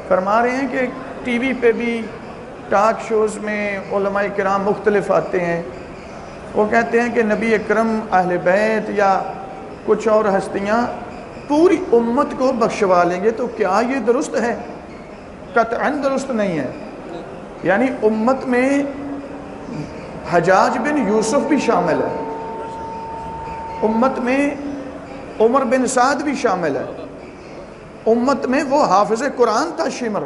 فرما رہے ہیں کہ ٹی وی پہ بھی ٹاک شوز میں علماء کرام مختلف آتے ہیں، وہ کہتے ہیں کہ نبی اکرم، اہل بیت یا کچھ اور ہستیاں پوری امت کو بخشوا لیں گے، تو کیا یہ درست ہے؟ قطعاً درست نہیں ہے۔ یعنی امت میں حجاج بن یوسف بھی شامل ہے، امت میں عمر بن سعد بھی شامل ہے، امت میں وہ حافظ قرآن تھا شمر،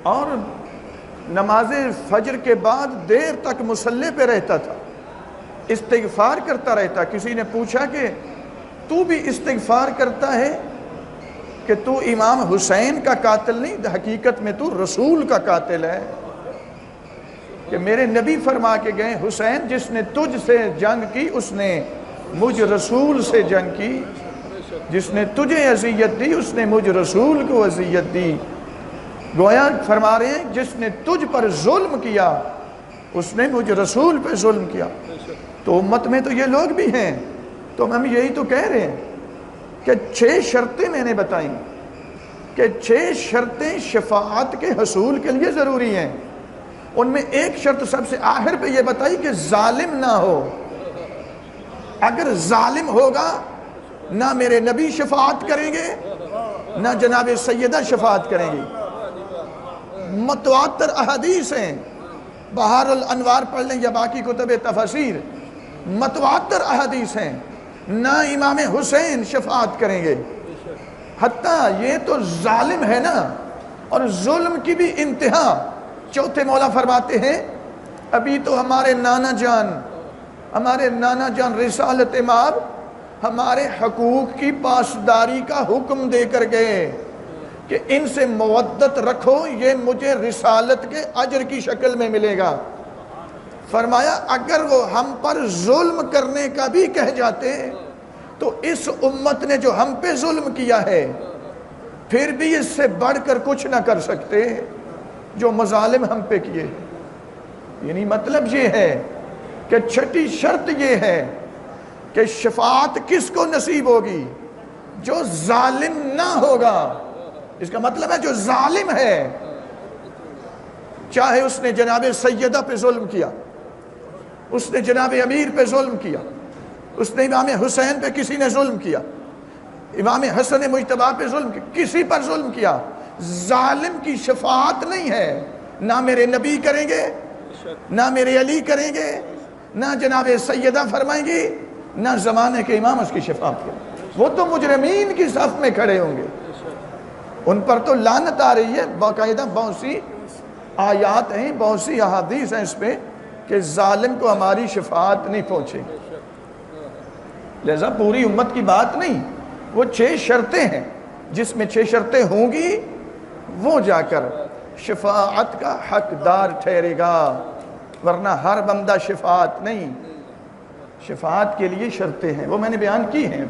اور نماز فجر کے بعد دیر تک مصلی پہ رہتا تھا، استغفار کرتا رہتا۔ کسی نے پوچھا کہ تو بھی استغفار کرتا ہے کہ تو امام حسین کا قاتل نہیں، حقیقت میں تو رسول کا قاتل ہے، کہ میرے نبی فرما کے گئے حسین جس نے تجھ سے جنگ کی اس نے مجھ رسول سے جنگ کی، جس نے تجھے اذیت دی اس نے مجھ رسول کو اذیت دی۔ گویا فرما رہے ہیں جس نے تجھ پر ظلم کیا اس نے مجھ رسول پہ ظلم کیا۔ تو امت میں تو یہ لوگ بھی ہیں، تو ہم یہی تو کہہ رہے ہیں کہ 6 شرطیں میں نے بتائیں کہ 6 شرطیں شفاعت کے حصول کے لیے ضروری ہیں۔ ان میں ایک شرط سب سے آخر پہ یہ بتائی کہ ظالم نہ ہو۔ اگر ظالم ہوگا نہ میرے نبی شفاعت کریں گے نہ جناب سیدہ شفاعت کریں گی۔ متواتر احادیث ہیں، بہار الانوار پڑھ لیں یا باقی کتب تفاسیر، متواتر احادیث ہیں، نہ امام حسین شفاعت کریں گے۔ حتیٰ یہ تو ظالم ہے نا، اور ظلم کی بھی انتہا۔ چوتھے مولا فرماتے ہیں ابھی تو ہمارے نانا جان رسالت مآب ہمارے حقوق کی پاسداری کا حکم دے کر گئے کہ ان سے مودت رکھو، یہ مجھے رسالت کے اجر کی شکل میں ملے گا۔ فرمایا اگر وہ ہم پر ظلم کرنے کا بھی کہہ جاتے تو اس امت نے جو ہم پہ ظلم کیا ہے پھر بھی اس سے بڑھ کر کچھ نہ کر سکتے جو مظالم ہم پہ کیے۔ یعنی مطلب یہ ہے کہ 6ٹھی شرط یہ ہے کہ شفاعت کس کو نصیب ہوگی؟ جو ظالم نہ ہوگا۔ اس کا مطلب ہے جو ظالم ہے، چاہے اس نے جناب سیدہ پہ ظلم کیا، اس نے جناب امیر پہ ظلم کیا، اس نے امام حسین پہ کسی نے ظلم کیا، امام حسن مجتبی پہ ظلم کیا، کسی پر ظلم کیا، ظالم کی شفاعت نہیں ہے۔ نہ میرے نبی کریں گے، نہ میرے علی کریں گے، نہ جناب سیدہ فرمائیں گی، نہ زمانے کے امام اس کی شفاعت کریں۔ وہ تو مجرمین کی صف میں کھڑے ہوں گے، ان پر تو لعنت آ رہی ہے۔ باقاعدہ بہت سی آیات ہیں، بہت سی احادیث ہیں اس پہ کہ ظالم کو ہماری شفاعت نہیں پہنچے گی۔ لہذا پوری امت کی بات نہیں، وہ 6 شرطیں ہیں، جس میں 6 شرطیں ہوں گی وہ جا کر شفاعت کا حقدار ٹھہرے گا، ورنہ ہر بندہ شفاعت نہیں۔ شفاعت کے لیے شرطیں ہیں، وہ میں نے بیان کی ہیں۔